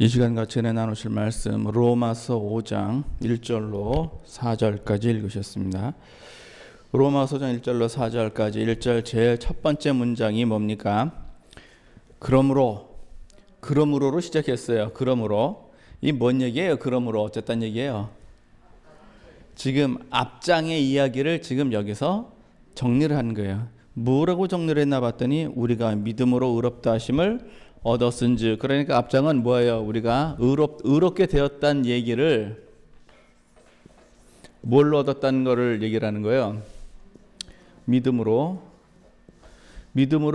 이 시간 같이 나누실 말씀 로마서 5장 1절로 4절까지 읽으셨습니다. 로마서 5장 1절로 4절까지 1절 제일 첫 번째 문장이 뭡니까? 그러므로로 시작했어요. 그러므로. 이 뭔 얘기예요? 그러므로 어쨌다는 얘기예요. 지금 앞장의 이야기를 지금 여기서 정리를 하는 거예요. 뭐라고 정리를 했나 봤더니 우리가 믿음으로 의롭다 하심을 얻었은즉, 그러니까 앞장은 뭐예요? 우리가 의롭게 되었다는 얘기를 뭘로 얻었다는 거를 얘기를 하는 거예요. 믿음으로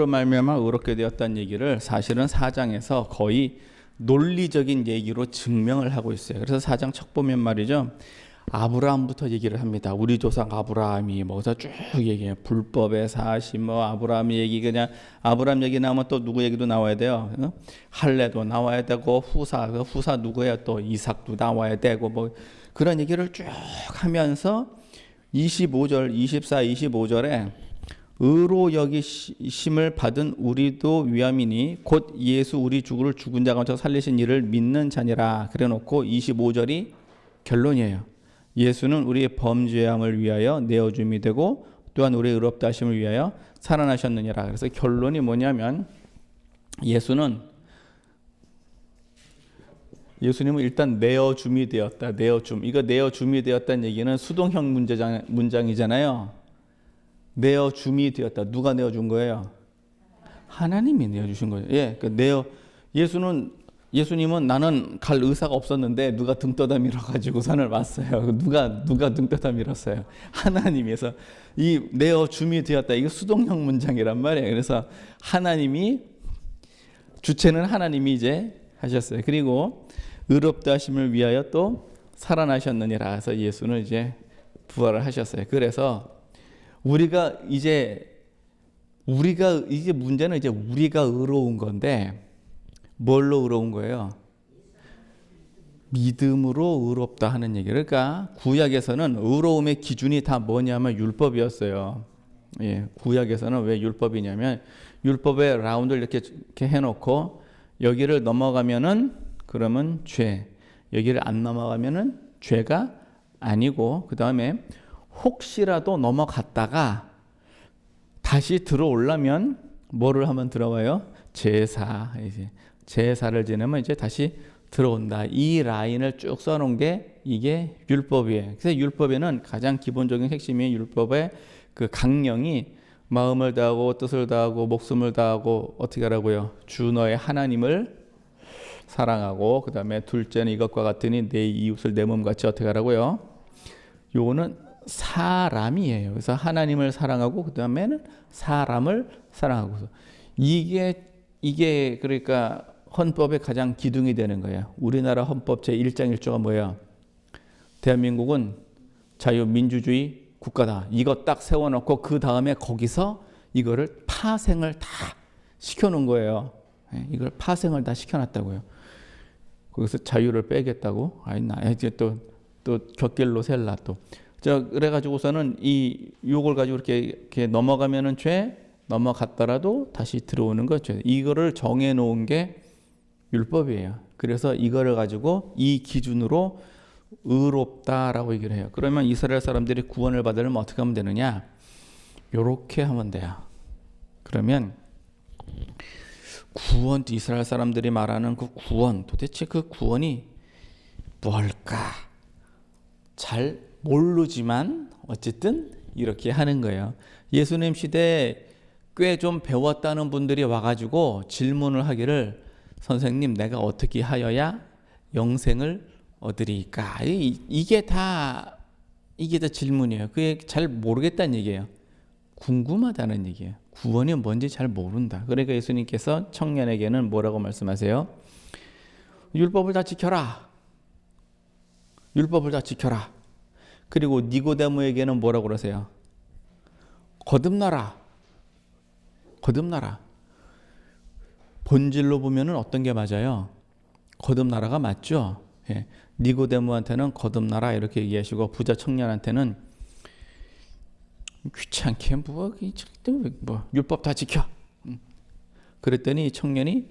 말미암아 의롭게 되었다는 얘기를 사실은 4장에서 거의 논리적인 얘기로 증명을 하고 있어요. 그래서 4장 첫 보면 말이죠, 아브라함부터 얘기를 합니다. 우리 조상 아브라함이 뭐서 쭉 얘기해요. 불법의 사심, 아브라함 얘기, 그냥 아브라함 얘기 나오면 또 누구 얘기도 나와야 돼요. 할례도 나와야 되고 후사 누구예요? 또 이삭도 나와야 되고 뭐 그런 얘기를 쭉 하면서 24, 25절에 의로 여기심을 받은 우리도 위함이니 곧 예수 우리 주를 죽은 자 가운데서 살리신 이를 믿는 자니라 그래놓고 25절이 결론이에요. 예수는 우리의 범죄함을 위하여 내어줌이 되고 또한 우리의 의롭다 하심을 위하여 살아나셨느니라. 그래서 결론이 뭐냐면 예수님은 일단 내어줌이 되었다. 이거 내어줌이 되었다는 얘기는 수동형 문장이잖아요. 내어줌이 되었다. 누가 내어준 거예요? 하나님이 내어주신 거예요. 예, 예수님은 나는 갈 의사가 없었는데 누가 등 떠다 밀어가지고 산을 왔어요. 누가 등 떠다 밀었어요? 하나님에서 이 내어줌이 되었다. 이거 수동형 문장이란 말이에요. 그래서 주체는 하나님이 이제 하셨어요. 그리고 의롭다 하심을 위하여 또 살아나셨느니라. 그래서 예수는 이제 부활을 하셨어요. 그래서 우리가 문제는 이제 우리가 의로운 건데 뭘로 의로운 거예요? 믿음으로 의롭다 하는 얘기. 그러니까 구약에서는 의로움의 기준이 다 뭐냐면 율법이었어요. 예, 구약에서는 왜 율법이냐면 율법의 라운드를 이렇게 해놓고 여기를 넘어가면은 그러면 죄, 여기를 안 넘어가면은 죄가 아니고, 그 다음에 혹시라도 넘어갔다가 다시 들어오려면 뭐를 하면 들어와요? 제사를 지내면 이제 다시 들어온다. 이 라인을 쭉 써놓은 게 이게 율법이에요. 그래서 율법에는 가장 기본적인 핵심이 율법의 그 강령이 마음을 다하고 뜻을 다하고 목숨을 다하고 어떻게 하라고요? 주 너의 하나님을 사랑하고, 그 다음에 둘째는 이것과 같으니 내 이웃을 내 몸같이 어떻게 하라고요? 요거는 사람이에요. 그래서 하나님을 사랑하고 그 다음에는 사람을 사랑하고, 이게 그러니까 헌법의 가장 기둥이 되는 거예요. 우리나라 헌법 제1장 1조가 뭐예요? 대한민국은 자유민주주의 국가다. 이거 딱 세워놓고 그 다음에 거기서 이거를 파생을 다 시켜놓은 거예요. 이걸 파생을 다 시켜놨다고요. 거기서 자유를 빼겠다고? 이제 또 곁길로 셀라 또. 그래가지고서는 요걸 가지고 이렇게 넘어가면은 죄, 넘어갔더라도 다시 들어오는 거죠. 이거를 정해놓은 게 율법이에요. 그래서 이거를 가지고 이 기준으로 의롭다라고 얘기를 해요. 그러면 이스라엘 사람들이 구원을 받으려면 어떻게 하면 되느냐? 요렇게 하면 돼요. 그러면 구원, 이스라엘 사람들이 말하는 그 구원, 도대체 그 구원이 뭘까? 잘 모르지만 어쨌든 이렇게 하는 거예요. 예수님 시대에 꽤 좀 배웠다는 분들이 와가지고 질문을 하기를, 선생님 내가 어떻게 하여야 영생을 얻으리까? 이게 다 질문이에요. 그게 잘 모르겠다는 얘기예요. 궁금하다는 얘기예요. 구원이 뭔지 잘 모른다. 그러니까 예수님께서 청년에게는 뭐라고 말씀하세요? 율법을 다 지켜라. 율법을 다 지켜라. 그리고 니고데모에게는 뭐라고 그러세요? 거듭나라. 본질로 보면은 어떤 게 맞아요? 거듭나라가 맞죠? 예. 니고데모한테는 거듭나라 이렇게 얘기하시고, 부자 청년한테는 귀찮게 율법 다 지켜. 그랬더니 청년이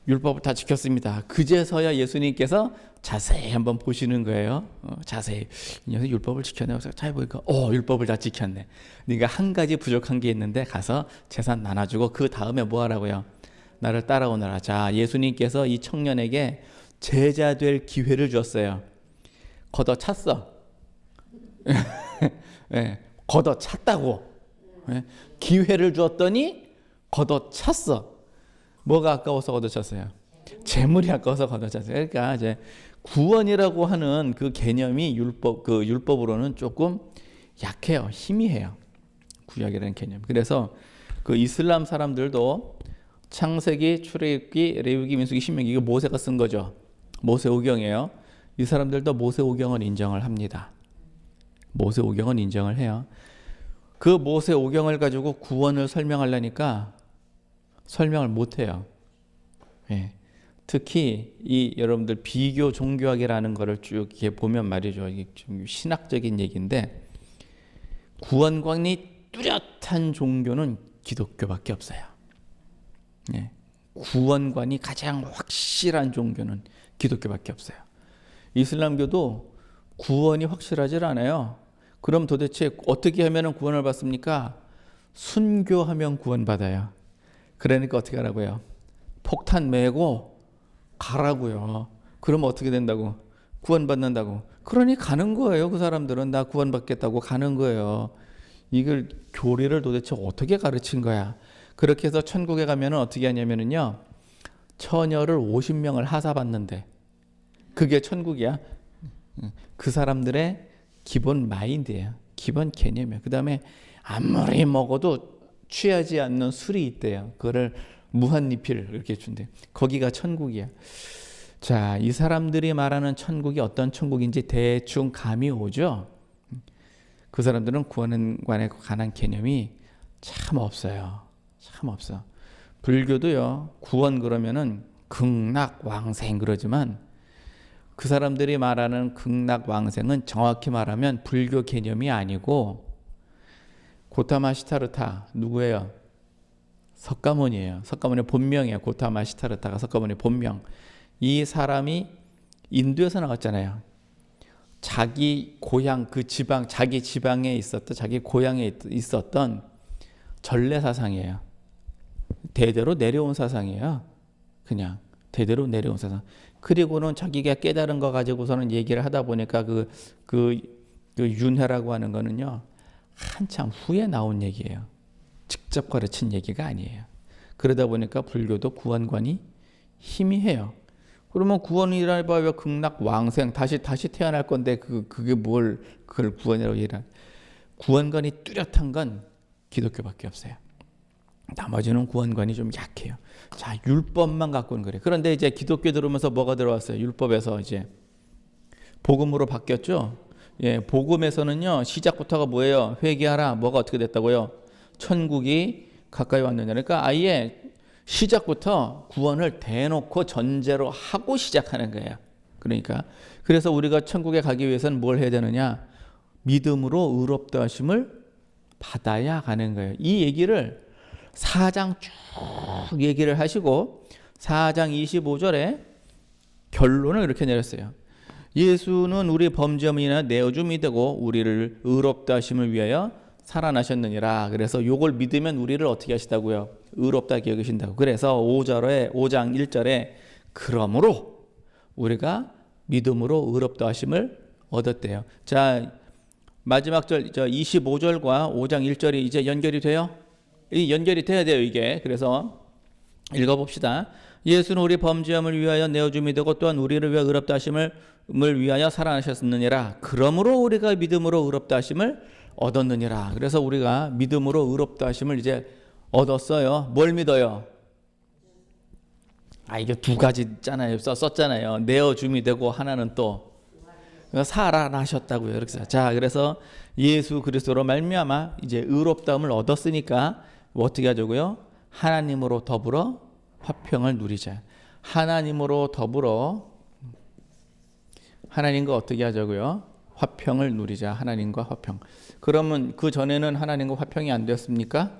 율법을 다 지켰습니다. 그제서야 예수님께서 자세히 한번 보시는 거예요. 자세히. 이 녀석 율법을 지켰네. 그래서 잘 보니까 율법을 다 지켰네. 네가 한 가지 부족한 게 있는데 가서 재산 나눠주고 그 다음에 뭐 하라고요? 나를 따라오너라. 자, 예수님께서 이 청년에게 제자 될 기회를 줬어요. 걷어찼어. 네, 걷어찼다고. 네, 기회를 주었더니 걷어찼어. 뭐가 아까워서 걷어찼어요? 재물이 아까워서 걷어찼어요. 그러니까 이제 구원이라고 하는 그 개념이 율법으로는 조금 약해요. 희미해요. 구약이라는 개념. 그래서 그 이슬람 사람들도 창세기, 출애굽기, 레위기, 민수기, 신명기 이거 모세가 쓴 거죠. 모세오경이에요. 이 사람들도 모세오경을 인정을 합니다. 모세오경은 인정을 해요. 그 모세오경을 가지고 구원을 설명하려니까 설명을 못 해요. 예. 특히 이 여러분들 비교 종교학이라는 거를 쭉 이렇게 보면 말이죠. 이게 좀 신학적인 얘기인데 구원관이 뚜렷한 종교는 기독교밖에 없어요. 예. 구원관이 가장 확실한 종교는 기독교밖에 없어요. 이슬람교도 구원이 확실하지 않아요. 그럼 도대체 어떻게 하면 구원을 받습니까? 순교하면 구원받아요. 그러니까 어떻게 하라고요? 폭탄 메고 가라고요. 그러면 어떻게 된다고? 구원받는다고. 그러니 가는 거예요. 그 사람들은 나 구원받겠다고 가는 거예요. 이걸 교리를 도대체 어떻게 가르친 거야? 그렇게 해서 천국에 가면은 어떻게 하냐면은요. 처녀를 50명을 하사받는데 그게 천국이야. 그 사람들의 기본 마인드예요. 기본 개념이에요. 그 다음에 아무리 먹어도 취하지 않는 술이 있대요. 그거를 무한리필 이렇게 준대. 거기가 천국이야. 자, 이 사람들이 말하는 천국이 어떤 천국인지 대충 감이 오죠. 그 사람들은 구원에 관한 개념이 참 없어요. 참 없어. 불교도요. 구원 그러면은 극락왕생 그러지만 그 사람들이 말하는 극락왕생은 정확히 말하면 불교 개념이 아니고 고타마 시타르타 누구예요? 석가모니예요. 석가모니 본명이에요. 고타마 시타르타가 석가모니 본명. 이 사람이 인도에서 나왔잖아요. 자기 고향 그 지방 자기 지방에 있었던 자기 고향에 있었던 전래 사상이에요. 대대로 내려온 사상이에요. 그냥 대대로 내려온 사상. 그리고는 자기가 깨달은 거 가지고서는 얘기를 하다 보니까 그 윤회라고 하는 거는요. 한참 후에 나온 얘기예요. 직접 가르친 얘기가 아니에요. 그러다 보니까 불교도 구원관이 희미해요. 그러면 구원이라 봐야 극락 왕생 다시 태어날 건데 그게 뭘 그걸 구원이라고 얘기를 구원관이 뚜렷한 건 기독교밖에 없어요. 나머지는 구원관이 좀 약해요. 자, 율법만 갖고는 그래. 그런데 이제 기독교 들어오면서 뭐가 들어왔어요? 율법에서 이제 복음으로 바뀌었죠. 예, 복음에서는요 시작부터가 뭐예요? 회개하라. 뭐가 어떻게 됐다고요? 천국이 가까이 왔느냐. 그러니까 아예 시작부터 구원을 대놓고 전제로 하고 시작하는 거예요. 그러니까 그래서 우리가 천국에 가기 위해서는 뭘 해야 되느냐? 믿음으로 의롭다 하심을 받아야 가는 거예요. 이 얘기를 4장 쭉 얘기를 하시고 4장 25절에 결론을 이렇게 내렸어요. 예수는 우리 범죄함이나 내어줌이 되고 우리를 의롭다 하심을 위하여 살아나셨느니라. 그래서 요걸 믿으면 우리를 어떻게 하시다고요? 의롭다 여기신다고. 그래서 5장 1절에 그러므로 우리가 믿음으로 의롭다 하심을 얻었대요. 자, 마지막 절 25절과 5장 1절이 이제 연결이 돼요? 이 연결이 돼야 돼요, 이게. 그래서 읽어봅시다. 예수는 우리 범죄함을 위하여 내어줌이 되고 또한 우리를 위하여 의롭다 하심을 위하여 살아나셨느니라. 그러므로 우리가 믿음으로 의롭다 하심을 얻었느니라. 그래서 우리가 믿음으로 의롭다 하심을 이제 얻었어요. 뭘 믿어요? 이게 두 가지 있잖아요. 썼잖아요. 내어줌이 되고 하나는 또 살아나셨다고요. 이렇게 써요. 자, 그래서 예수 그리스도로 말미암아 이제 의롭다움을 얻었으니까 어떻게 하자고요? 하나님으로 더불어 화평을 누리자. 하나님으로 더불어 하나님과 어떻게 하자고요? 화평을 누리자. 하나님과 화평. 그러면 그 전에는 하나님과 화평이 안 됐습니까?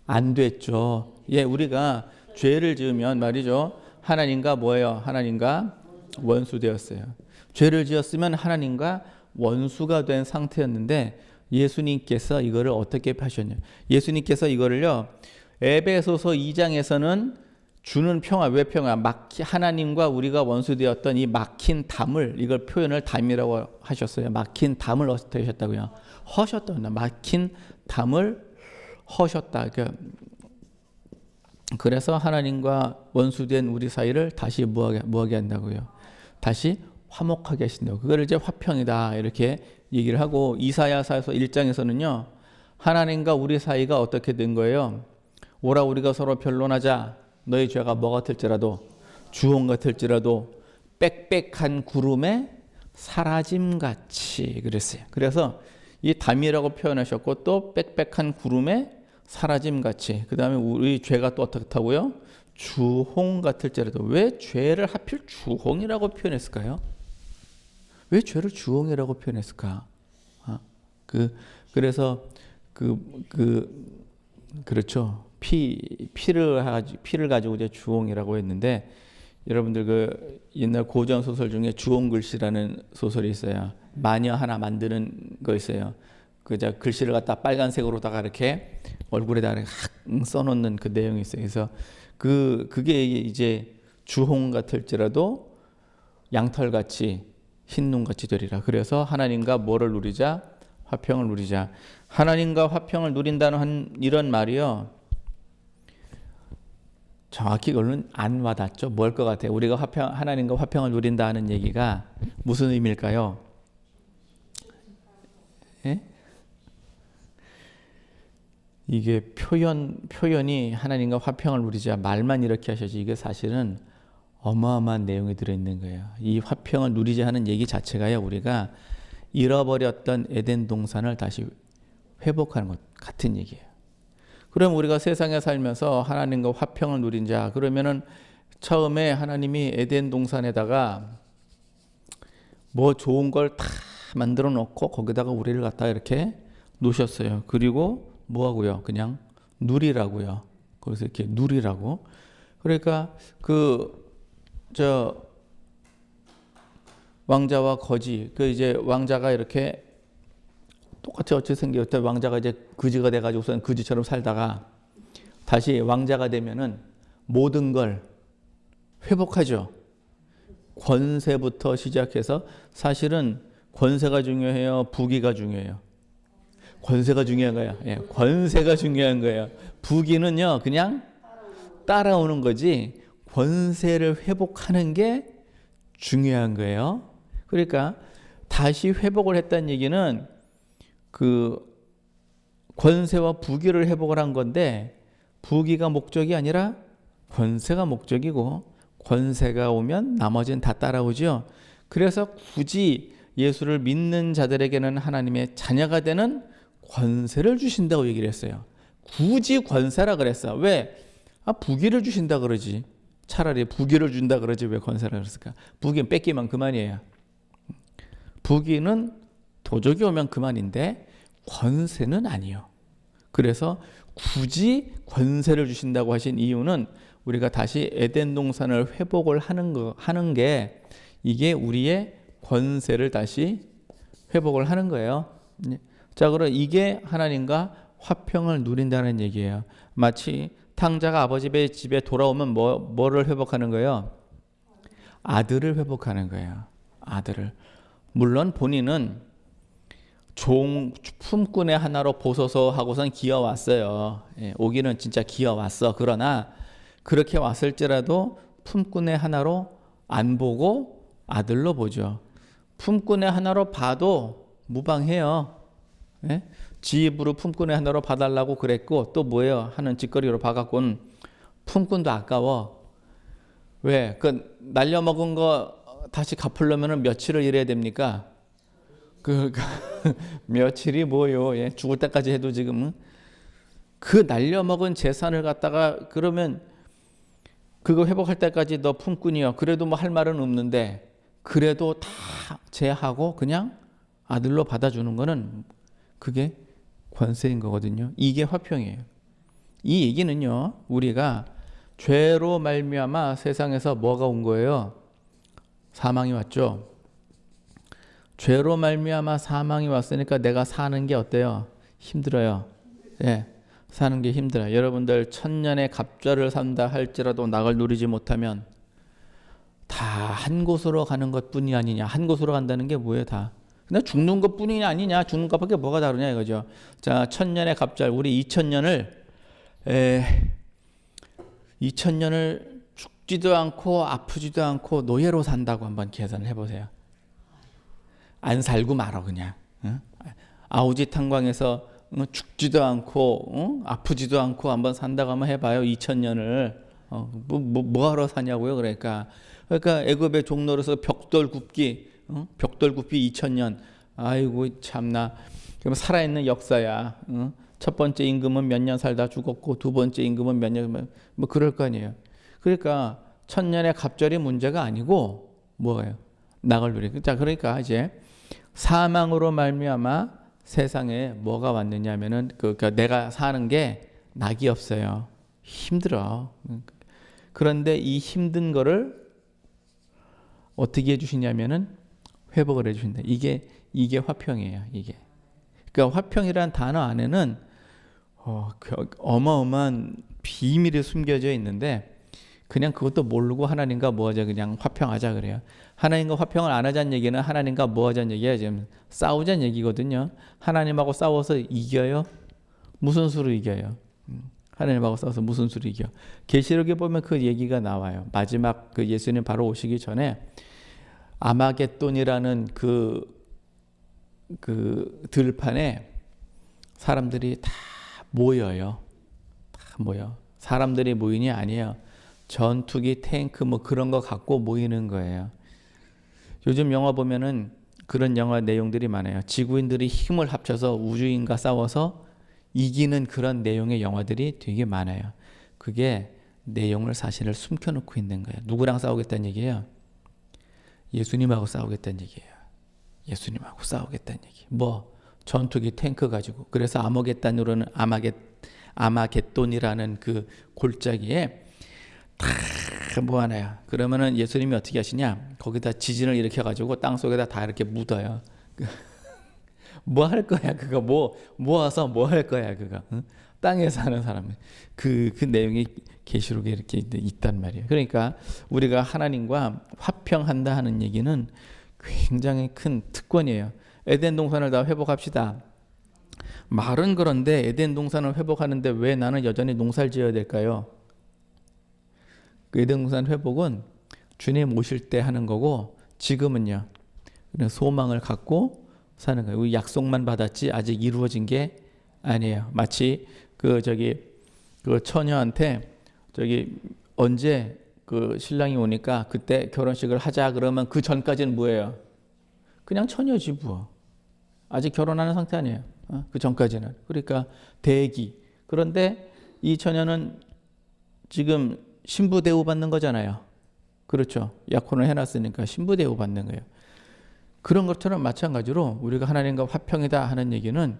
안 됐죠. 예, 우리가 죄를 지으면 말이죠. 하나님과 뭐예요? 하나님과 원수 되었어요. 죄를 지었으면 하나님과 원수가 된 상태였는데 예수님께서 이거를 어떻게 하셨냐? 예수님께서 이거를요. 에베소서 2장에서는 주는 평화, 왜 평화? 하나님과 우리가 원수되었던 이 막힌 담을, 이걸 표현을 담이라고 하셨어요. 막힌 담을 어떻게 하셨다고요? 허셨다. 막힌 담을 허셨다. 그래서 하나님과 원수된 우리 사이를 다시 뭐하게 한다고요? 다시 화목하게 하신다고. 그걸 이제 화평이다 이렇게 얘기를 하고, 이사야서에서 1장에서는요. 하나님과 우리 사이가 어떻게 된 거예요? 오라 우리가 서로 변론하자. 너희 죄가 뭐 같을지라도 주홍 같을지라도 빽빽한 구름에 사라짐같이 그랬어요. 그래서 이 담이라고 표현하셨고, 또 빽빽한 구름에 사라짐같이, 그 다음에 우리 죄가 또 어떻다고요? 주홍 같을지라도. 왜 죄를 하필 주홍이라고 표현했을까요? 왜 죄를 주홍이라고 표현했을까? 그래서 그렇죠. 피를 가지고 이제 주홍이라고 했는데, 여러분들 그 옛날 고전 소설 중에 주홍글씨라는 소설이 있어요. 마녀 하나 만드는 거 있어요. 그저 글씨를 갖다 빨간색으로다가 이렇게 얼굴에다 써놓는 그 내용이 있어요. 그래서 그게 이제 주홍 같을지라도 양털같이 흰 눈같이 되리라. 그래서 하나님과 뭐를 누리자? 화평을 누리자. 하나님과 화평을 누린다는 이런 말이요. 정확히 그거는 안 와닿죠. 뭘 것 같아요? 우리가 하나님과 화평을 누린다는 얘기가 무슨 의미일까요? 예? 이게 표현이 하나님과 화평을 누리자, 말만 이렇게 하셔지, 이게 사실은 어마어마한 내용이 들어있는 거예요. 이 화평을 누리자 하는 얘기 자체가요, 우리가 잃어버렸던 에덴 동산을 다시 회복하는 것 같은 얘기예요. 그럼 우리가 세상에 살면서 하나님과 화평을 누린 자, 그러면은 처음에 하나님이 에덴 동산에다가 뭐 좋은 걸 다 만들어 놓고 거기다가 우리를 갖다 이렇게 놓으셨어요. 그리고 뭐 하고요? 그냥 누리라고요. 거기서 이렇게 누리라고. 그러니까 왕자와 거지, 이제 왕자가 이렇게 똑같이 어찌 생겼대. 왕자가 이제 거지가 돼가지고선 거지처럼 살다가 다시 왕자가 되면은 모든 걸 회복하죠. 권세부터 시작해서, 사실은 권세가 중요해요? 부귀가 중요해요? 권세가 중요한 거예요. 예, 권세가 중요한 거예요. 부귀는요, 그냥 따라오는 거지, 권세를 회복하는 게 중요한 거예요. 그러니까 다시 회복을 했다는 얘기는 권세와 부귀를 회복을 한 건데, 부귀가 목적이 아니라 권세가 목적이고, 권세가 오면 나머지는 다 따라오죠. 그래서 굳이 예수를 믿는 자들에게는 하나님의 자녀가 되는 권세를 주신다고 얘기를 했어요. 굳이 권세라 그랬어. 왜? 부귀를 주신다 그러지. 차라리 부귀를 준다 그러지 왜 권세라 그랬을까? 부귀는 뺏기면 그만이에요. 부귀는 도적이 오면 그만인데 권세는 아니요. 그래서 굳이 권세를 주신다고 하신 이유는 우리가 다시 에덴 동산을 회복을 하는 게, 이게 우리의 권세를 다시 회복을 하는 거예요. 자, 그럼 이게 하나님과 화평을 누린다는 얘기예요. 마치 탕자가 아버지 집에 돌아오면 뭐를 회복하는 거예요? 아들을 회복하는 거예요. 아들을. 물론 본인은 품꾼의 하나로 보소서 하고선 기어왔어요. 예, 오기는 진짜 기어왔어. 그러나 그렇게 왔을지라도 품꾼의 하나로 안 보고 아들로 보죠. 품꾼의 하나로 봐도 무방해요. 예? 지 입으로 품꾼의 하나로 봐달라고 그랬고, 또 뭐예요? 하는 짓거리로 봐갖고는 품꾼도 아까워. 왜? 날려먹은 거 다시 갚으려면 며칠을 일해야 됩니까? 며칠이 뭐요? 예, 죽을 때까지 해도 지금은 날려먹은 재산을 갖다가, 그러면 그거 회복할 때까지 너 품꾼이요. 그래도 뭐 할 말은 없는데, 그래도 다 제하고 그냥 아들로 받아주는 거는 그게 권세인 거거든요. 이게 화평이에요. 이 얘기는요, 우리가 죄로 말미암아 세상에서 뭐가 온 거예요? 사망이 왔죠. 죄로 말미암아 사망이 왔으니까 내가 사는 게 어때요? 힘들어요. 예, 사는 게 힘들어요. 여러분들 천년의 갑절을 산다 할지라도 낙을 누리지 못하면 다 한 곳으로 가는 것뿐이 아니냐. 한 곳으로 간다는 게 뭐예요? 다 그냥 죽는 것뿐이 아니냐. 죽는 것밖에 뭐가 다르냐 이거죠. 자, 천년의 갑절, 우리 2000년을 죽지도 않고 아프지도 않고 노예로 산다고 한번 계산을 해보세요. 안 살고 말어 그냥. 응? 아우지 탄광에서 죽지도 않고 아프지도 않고 한번 산다고 한번 해봐요. 2000년을 뭐하러 사냐고요. 그러니까 애굽의 종로로서 벽돌 굽기 2000년. 아이고 참나. 그럼 살아있는 역사야. 첫 번째 임금은 몇 년 살다 죽었고 두 번째 임금은 몇 년 뭐 그럴 거 아니에요. 그러니까 천년의 갑절이 문제가 아니고 뭐예요? 낙을 누리고. 자, 그러니까 이제 사망으로 말미암아 세상에 뭐가 왔느냐면은 그러니까 내가 사는 게 낙이 없어요. 힘들어. 그런데 이 힘든 거를 어떻게 해주시냐면은 회복을 해주신다. 이게 화평이에요. 이게. 그러니까 화평이란 단어 안에는 어마어마한 비밀이 숨겨져 있는데 그냥 그것도 모르고 하나님과 뭐하자 그냥 화평하자 그래요. 하나님과 화평을 안 하자는 얘기는 하나님과 뭐하자는 얘기야. 지금 싸우자는 얘기거든요. 하나님하고 싸워서 이겨요? 무슨 수로 이겨요? 하나님하고 싸워서 무슨 수로 이겨? 계시록에 보면 그 얘기가 나와요. 마지막 그 예수님 바로 오시기 전에 아마겟돈이라는 그 들판에 사람들이 다 모여요. 다 모여. 사람들이 모이니 아니에요. 전투기, 탱크 뭐 그런 거 갖고 모이는 거예요. 요즘 영화 보면은 그런 영화 내용들이 많아요. 지구인들이 힘을 합쳐서 우주인과 싸워서 이기는 그런 내용의 영화들이 되게 많아요. 그게 내용을 사실을 숨겨놓고 있는 거예요. 누구랑 싸우겠다는 얘기예요? 예수님하고 싸우겠다는 얘기예요. 예수님하고 싸우겠다는 얘기. 뭐 전투기, 탱크 가지고. 그래서 아마겟돈이라는 그 골짜기에 다 모아놔요. 그러면은 예수님이 어떻게 하시냐? 거기다 지진을 일으켜가지고 땅 속에다 다 이렇게 묻어요. 뭐 할 거야? 그거 모아서 뭐 할 거야? 그거 땅에 사는 사람. 그 내용이 계시록에 이렇게 있단 말이에요. 그러니까 우리가 하나님과 화평한다 하는 얘기는 굉장히 큰 특권이에요. 에덴 동산을 다 회복합시다. 말은 그런데 에덴 동산을 회복하는데 왜 나는 여전히 농사를 지어야 될까요? 그 에덴 동산 회복은 주님 오실 때 하는 거고 지금은요. 그냥 소망을 갖고 사는 거예요. 우리 약속만 받았지 아직 이루어진 게 아니에요. 마치 그 처녀한테 언제 그 신랑이 오니까 그때 결혼식을 하자 그러면 그 전까지는 뭐예요? 그냥 처녀지 뭐. 아직 결혼하는 상태 아니에요. 그 전까지는. 그러니까 대기. 그런데 이 처녀는 지금 신부 대우 받는 거잖아요. 그렇죠. 약혼을 해놨으니까 신부 대우 받는 거예요. 그런 것처럼 마찬가지로 우리가 하나님과 화평이다 하는 얘기는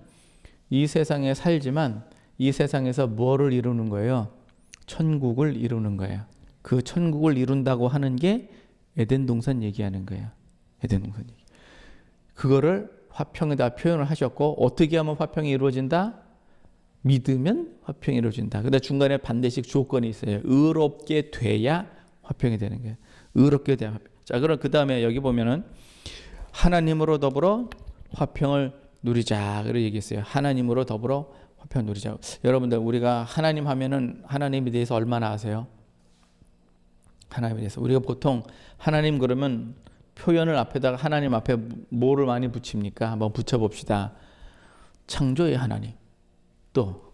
이 세상에 살지만 이 세상에서 뭐를 이루는 거예요? 천국을 이루는 거예요. 그 천국을 이룬다고 하는 게 에덴 동산 얘기하는 거예요. 에덴 동산 얘기. 그거를 화평이다 표현을 하셨고 어떻게 하면 화평이 이루어진다? 믿으면 화평이 이루어진다. 근데 중간에 반드시 조건이 있어요. 의롭게 돼야 화평이 되는 거예요. 의롭게 돼야 화평. 자, 그럼 그 다음에 여기 보면은 하나님으로 더불어 화평을 누리자. 그렇게 얘기했어요. 하나님으로 더불어 화평을 누리자. 여러분들 우리가 하나님 하면은 하나님에 대해서 얼마나 아세요? 하나님에 대해서 우리가 보통 하나님 그러면 표현을 앞에다가 하나님 앞에 뭐를 많이 붙입니까? 한번 붙여봅시다. 창조의 하나님, 또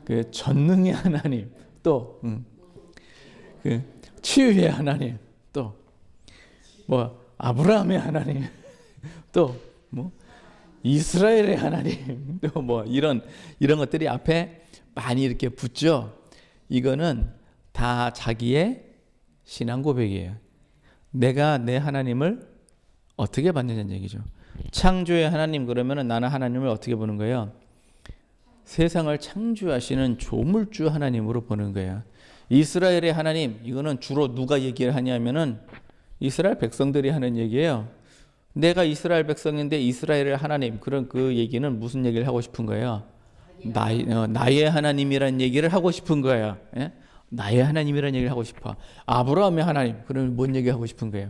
그 전능의 하나님, 또 그 치유의 하나님, 또 뭐 아브라함의 하나님, 또 뭐 이스라엘의 하나님, 또 뭐 이런 것들이 앞에 많이 이렇게 붙죠. 이거는 다 자기의 신앙 고백이에요. 내가 내 하나님을 어떻게 받느냐는 얘기죠. 창조의 하나님 그러면은 나는 하나님을 어떻게 보는 거예요? 세상을 창조하시는 조물주 하나님으로 보는 거예요. 이스라엘의 하나님, 이거는 주로 누가 얘기를 하냐면은 이스라엘 백성들이 하는 얘기예요. 내가 이스라엘 백성인데 이스라엘의 하나님, 그런 그 얘기는 무슨 얘기를 하고 싶은 거예요? 나의 하나님이란 얘기를 하고 싶은 거예요. 예? 나의 하나님이란 얘기를 하고 싶어. 아브라함의 하나님, 그러면 뭔 얘기 하고 싶은 거예요?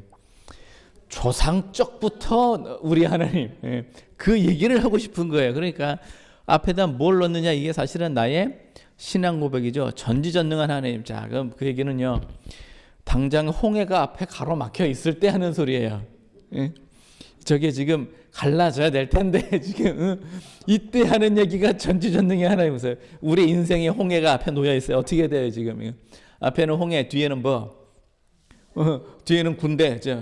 조상적부터 우리 하나님, 예. 그 얘기를 하고 싶은 거예요. 그러니까 앞에다 뭘 넣느냐, 이게 사실은 나의 신앙 고백이죠. 전지전능한 하나님. 자, 그럼 그 얘기는요, 당장 홍해가 앞에 가로막혀 있을 때 하는 소리예요. 예? 저게 지금 갈라져야 될 텐데 지금 이때 하는 얘기가 전지전능의 하나님이세요. 우리 인생의 홍해가 앞에 놓여 있어요. 어떻게 돼요 지금? 앞에는 홍해, 뒤에는 뭐? 뒤에는 군대. 자,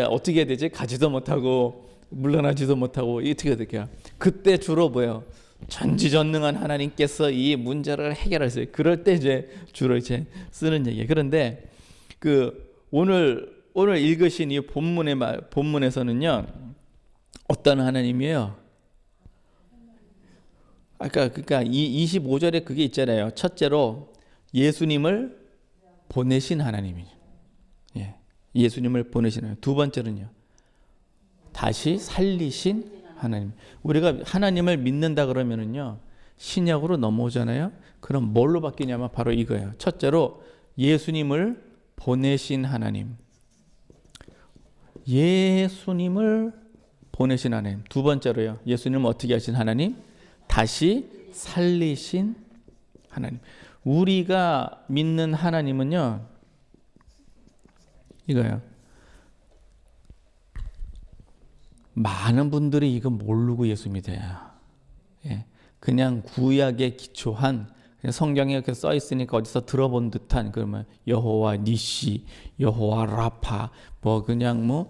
어떻게 해야 되지? 가지도 못하고 물러나지도 못하고 어떻게 될까요? 그때 주로 뭐예요? 전지전능한 하나님께서 이 문제를 해결하세요. 그럴 때 이제 주로 이제 쓰는 얘기예요. 그런데 그 오늘 읽으신 이 본문에서는요, 어떤 하나님이에요? 그러니까 이 25절에 그게 있잖아요. 첫째로 예수님을 보내신 하나님이죠. 예, 예수님을 보내신 하나님. 두 번째는요, 다시 살리신 하나님. 우리가 하나님을 믿는다 그러면은요, 신약으로 넘어오잖아요. 그럼 뭘로 바뀌냐면 바로 이거예요. 첫째로 예수님을 보내신 하나님. 예수님을 보내신 하나님. 두 번째로요, 예수님을 어떻게 하신 하나님? 다시 살리신 하나님. 우리가 믿는 하나님은요, 이거예요. 많은 분들이 이거 모르고 예수 믿어요. 예, 그냥 구약에 기초한, 그냥 성경에 이렇게 써 있으니까 어디서 들어본 듯한, 그러면 여호와 니시, 여호와 라파, 뭐 그냥 뭐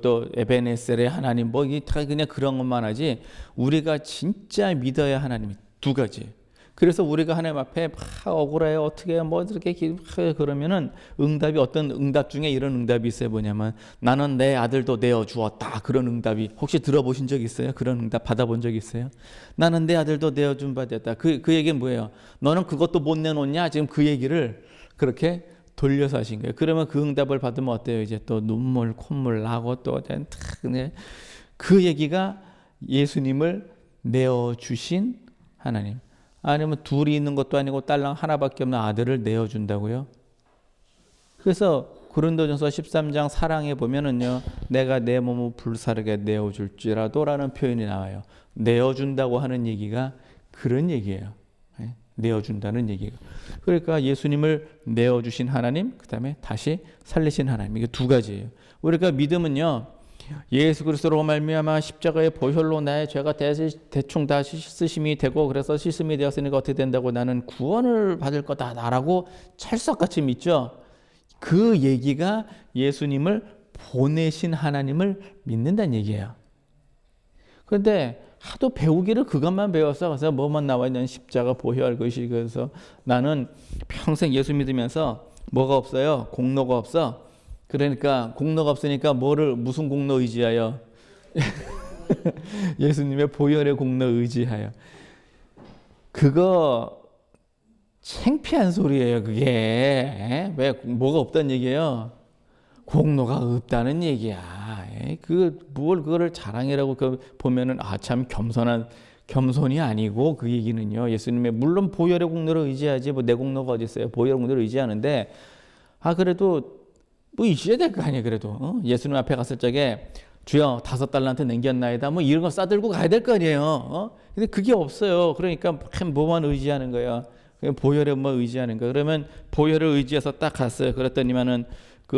또 에베네셀의 하나님, 뭐 이게 다 그냥 그런 것만 하지, 우리가 진짜 믿어야 하나님이 두 가지. 그래서 우리가 하나님 앞에 억울해요, 어떻게 뭐 이렇게 그러면은 응답이, 어떤 응답 중에 이런 응답이 있어요. 뭐냐면 나는 내 아들도 내어 주었다. 그런 응답이 혹시 들어보신 적 있어요? 그런 응답 받아본 적 있어요? 나는 내 아들도 내어 준 바 됐다. 그 얘기는 뭐예요? 너는 그것도 못 내놓냐? 지금 그 얘기를 그렇게 돌려서 하신 거예요. 그러면 그 응답을 받으면 어때요? 이제 또 눈물 콧물 나고 또 그 얘기가 예수님을 내어 주신 하나님. 아니면 둘이 있는 것도 아니고 딸랑 하나밖에 없는 아들을 내어준다고요? 그래서 고린도전서 13장 사랑에 보면은요, 내가 내 몸을 불사르게 내어줄지라도 라는 표현이 나와요. 내어준다고 하는 얘기가 그런 얘기예요. 내어준다는 얘기가. 그러니까 예수님을 내어주신 하나님, 그 다음에 다시 살리신 하나님, 이게 두 가지예요. 우리가 믿음은요, 예수 그리스도로 말미암아 십자가의 보혈로 나의 죄가 대충 다 씻으심이 되고, 그래서 씻음이 되었으니까 어떻게 된다고? 나는 구원을 받을 거다 라고 찰떡같이 믿죠. 그 얘기가 예수님을 보내신 하나님을 믿는다는 얘기예요. 그런데 하도 배우기를 그것만 배웠어. 그래서 뭐만 나와 있는 십자가, 보혈, 그것이. 그래서 나는 평생 예수 믿으면서 뭐가 없어요? 공로가 없어. 그러니까 공로가 없으니까 무슨 공로 의지하여? 예수님의 보혈의 공로 의지하여. 그거 창피한 소리예요. 그게 왜 뭐가 없다는 얘기예요? 공로가 없다는 얘기야. 그거를 자랑이라고 보면은 참 겸손이 아니고, 그 얘기는요, 예수님의 물론 보혈의 공로를 의지하지 뭐 내 공로가 어디 있어요? 보혈의 공로를 의지하는데, 그래도 뭐 있어야 될 거 아니에요. 그래도 예수님 앞에 갔을 적에 주여 5달란트 남겼나이다, 뭐 이런 거 싸들고 가야 될 거 아니에요. 근데 그게 없어요. 그러니까 뭐만 의지하는 거예요? 보혈에 뭐 의지하는 거. 그러면 보혈을 의지해서 딱 갔어요. 그랬더니만은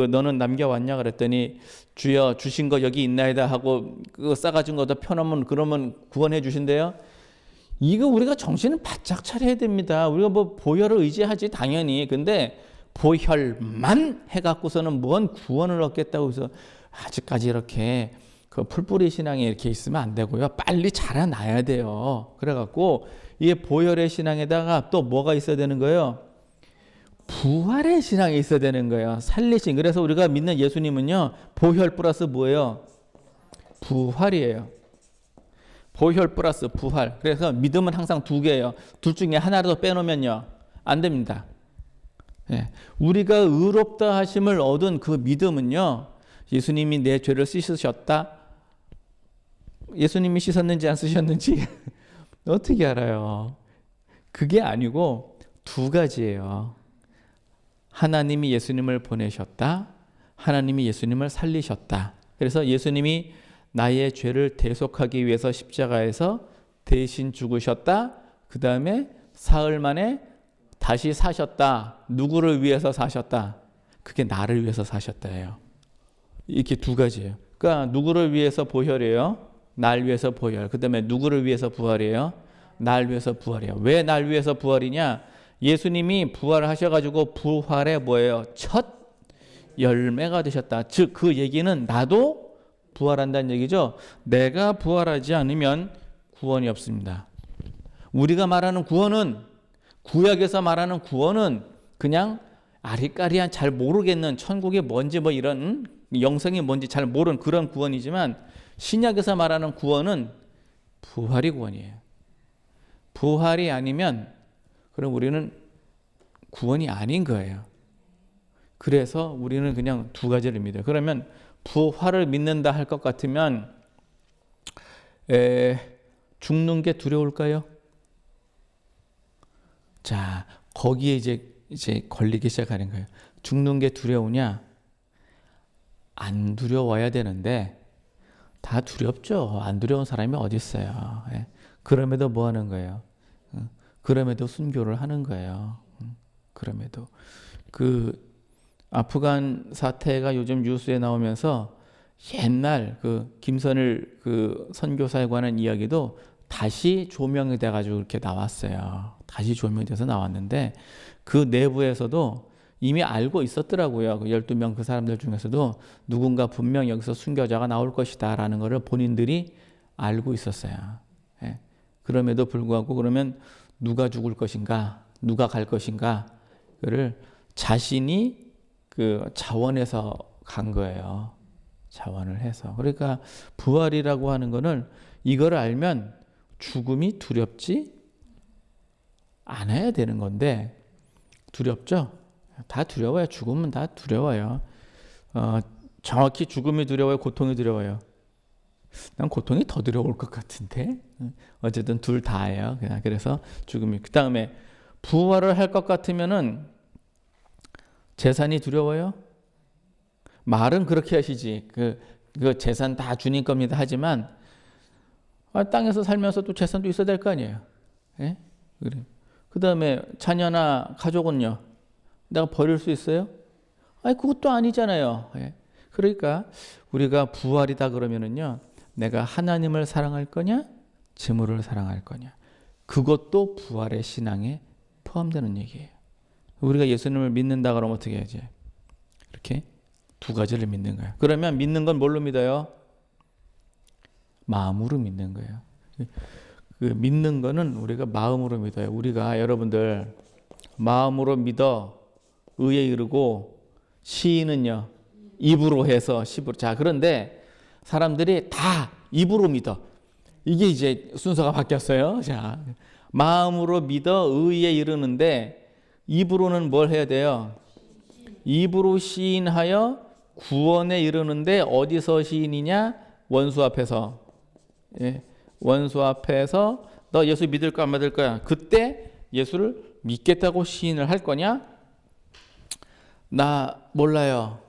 너는 남겨왔냐 그랬더니 주여 주신 거 여기 있나이다 하고 그거 싸가진 거다 펴놓으면 그러면 구원해 주신대요. 이거 우리가 정신을 바짝 차려야 됩니다. 우리가 뭐 보혈을 의지하지 당연히. 근데 보혈만 해갖고서는 뭔 구원을 얻겠다고 해서 아직까지 이렇게 그 풀뿌리 신앙에 이렇게 있으면 안 되고요. 빨리 자라나야 돼요. 그래갖고 이 보혈의 신앙에다가 또 뭐가 있어야 되는 거예요? 부활의 신앙이 있어야 되는 거예요. 살리신. 그래서 우리가 믿는 예수님은요, 보혈 플러스 뭐예요? 부활이에요. 보혈 플러스 부활. 그래서 믿음은 항상 두 개예요. 둘 중에 하나라도 빼놓으면요, 안 됩니다. 예. 우리가 의롭다 하심을 얻은 그 믿음은요, 예수님이 내 죄를 씻으셨다. 예수님이 씻었는지 안 씻으셨는지 어떻게 알아요? 그게 아니고 두 가지예요. 하나님이 예수님을 보내셨다. 하나님이 예수님을 살리셨다. 그래서 예수님이 나의 죄를 대속하기 위해서 십자가에서 대신 죽으셨다. 그 다음에 사흘 만에 다시 사셨다. 누구를 위해서 사셨다? 그게 나를 위해서 사셨다예요. 이렇게 두 가지예요. 그러니까 누구를 위해서 보혈이에요? 날 위해서 보혈. 그 다음에 누구를 위해서 부활이에요? 날 위해서 부활이에요. 왜 날 위해서 부활이냐? 예수님이 부활하셔가지고 부활의 뭐예요? 첫 열매가 되셨다. 즉 그 얘기는 나도 부활한다는 얘기죠. 내가 부활하지 않으면 구원이 없습니다. 우리가 말하는 구원은, 구약에서 말하는 구원은 그냥 아리까리한 잘 모르겠는 천국이 뭔지 뭐 이런 영생이 뭔지 잘 모르는 그런 구원이지만, 신약에서 말하는 구원은 부활이 구원이에요. 부활이 아니면 그럼 우리는 구원이 아닌 거예요. 그래서 우리는 그냥 두 가지를 믿어요. 그러면 부활을 믿는다 할 것 같으면 죽는 게 두려울까요? 자, 거기에 이제 걸리기 시작하는 거예요. 죽는 게 두려우냐? 안 두려워야 되는데 다 두렵죠. 안 두려운 사람이 어디 있어요. 그럼에도 뭐 하는 거예요? 그럼에도 순교를 하는 거예요. 그럼에도 그 아프간 사태가 요즘 뉴스에 나오면서 옛날 그 김선일 그 선교사에 관한 이야기도 다시 조명이 돼가지고 이렇게 나왔어요. 다시 조명돼서 나왔는데 그 내부에서도 이미 알고 있었더라고요. 그 12명 그 사람들 중에서도 누군가 분명 여기서 순교자가 나올 것이다 라는 것을 본인들이 알고 있었어요. 예. 그럼에도 불구하고 그러면 누가 죽을 것인가, 누가 갈 것인가, 그를 자신이 그 자원해서 간 거예요. 자원을 해서. 그러니까 부활이라고 하는 거는 이걸 알면 죽음이 두렵지 않아야 되는 건데 두렵죠? 다 두려워요. 죽음은 다 두려워요. 정확히 죽음이 두려워요? 고통이 두려워요? 난 고통이 더 두려울 것 같은데. 어쨌든 둘 다예요. 그래서 죽음이. 그 다음에 부활을 할 것 같으면은 재산이 두려워요? 말은 그렇게 하시지. 그 재산 다 주님 겁니다 하지만 땅에서 살면서 또 재산도 있어야 될 거 아니에요. 예? 그래. 그 다음에 자녀나 가족은요? 내가 버릴 수 있어요? 아니 그것도 아니잖아요. 예. 그러니까 우리가 부활이다 그러면은요, 내가 하나님을 사랑할 거냐, 재물을 사랑할 거냐, 그것도 부활의 신앙에 포함되는 얘기예요. 우리가 예수님을 믿는다 그러면 어떻게 해야지? 이렇게 두 가지를 믿는 거예요. 그러면 믿는 건 뭘로 믿어요? 마음으로 믿는 거예요. 그 믿는 거는 우리가 마음으로 믿어요. 우리가 여러분들 마음으로 믿어 의에 이르고 시인은요 입으로 해서 십으로. 자, 그런데 사람들이 다 입으로 믿어. 이게 이제 순서가 바뀌었어요. 자, 마음으로 믿어 의에 이르는데 입으로는 뭘 해야 돼요? 입으로 시인하여 구원에 이르는데 어디서 시인이냐? 원수 앞에서. 예, 원수 앞에서 너 예수 믿을 거야 안 믿을 거야? 그때 예수를 믿겠다고 시인을 할 거냐? 나 몰라요.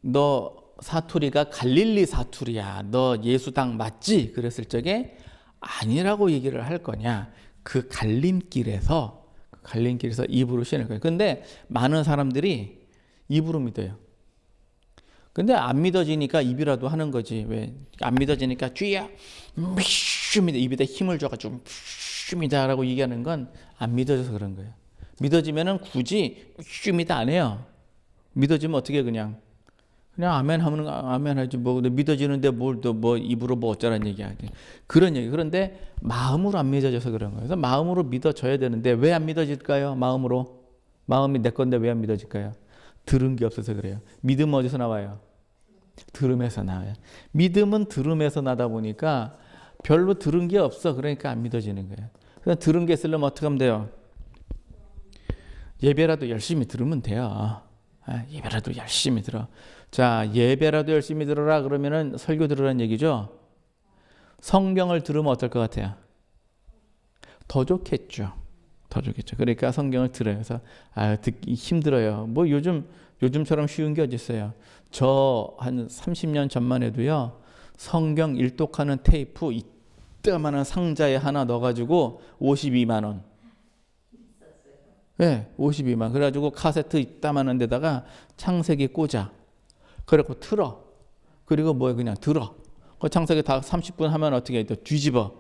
너 사투리가 갈릴리 사투리야. 너 예수당 맞지? 그랬을 적에 아니라고 얘기를 할 거냐? 그 갈림길에서 입으로 시인할 거예요. 근데 많은 사람들이 입으로 믿어요. 근데 안 믿어지니까 입이라도 하는 거지. 왜? 안 믿어지니까 주야 믿습니다. 입에다 힘을 줘가지고 믿습니다라고 얘기하는 건 안 믿어져서 그런 거예요. 믿어지면은 굳이 믿습니다 안 해요. 믿어지면 어떻게 그냥 아멘 하면 아멘 하지 뭐. 믿어지는데 뭘 또 뭐 입으로 뭐 어쩌라는 얘기야. 그런 얘기. 그런데 마음으로 안 믿어져서 그런 거예요. 그래서 마음으로 믿어져야 되는데 왜 안 믿어질까요? 마음이 내 건데 왜 안 믿어질까요? 들은 게 없어서 그래요. 믿음은 어디서 나와요? 들음에서 나와요. 믿음은 들음에서 나다 보니까 별로 들은 게 없어. 그러니까 안 믿어지는 거예요. 그래서 들은 게 있으려면 어떻게 하면 돼요? 예배라도 열심히 들으면 돼요. 예배라도 열심히 들어. 자, 예배라도 열심히 들어라 그러면은 설교 들으라는 얘기죠. 성경을 들으면 어떨 것 같아요? 더 좋겠죠. 더 좋겠죠. 그러니까 성경을 들어요. 그래서 듣기 힘들어요. 뭐 요즘처럼 쉬운 게 어디 있어요? 저 한 30년 전만 해도요. 성경 일독하는 테이프 이따만한 상자에 하나 넣어가지고 52만 원. 네, 52만. 그래가지고 카세트 이따만한 데다가 창세기 꽂아. 그래갖고 틀어. 그리고 뭐야 그냥 들어. 그 창세기 다 30분 하면 어떻게 해? 또 뒤집어.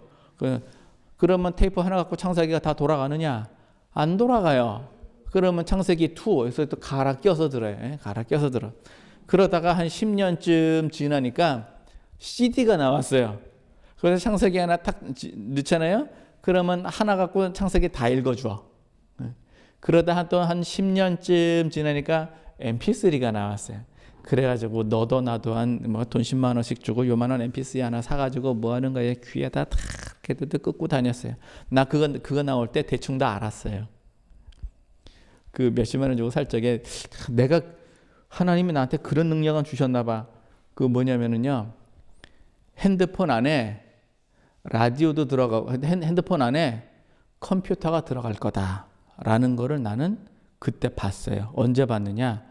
그러면 테이프 하나 갖고 창세기가 다 돌아가느냐? 안 돌아가요. 그러면 창세기 2, 그래서 또 갈아 껴서 들어요. 예? 갈아 껴서 들어. 그러다가 한 10년쯤 지나니까 CD가 나왔어요. 그래서 창세기 하나 탁 넣잖아요. 그러면 하나 갖고 창세기 다 읽어줘. 그러다 또 한 10년쯤 지나니까 MP3가 나왔어요. 그래가지고 너도 나도 한 뭐 돈 10만 원씩 주고 요만한 MP3 하나 사가지고 뭐 하는 거에 귀에다 탁 이렇게 끄고 다녔어요. 나 그거 나올 때 대충 다 알았어요. 그 몇십만 원 주고 살 적에 내가 하나님이 나한테 그런 능력은 주셨나 봐. 그 뭐냐면은요. 핸드폰 안에 라디오도 들어가고 핸드폰 안에 컴퓨터가 들어갈 거다라는 거를 나는 그때 봤어요. 언제 봤느냐?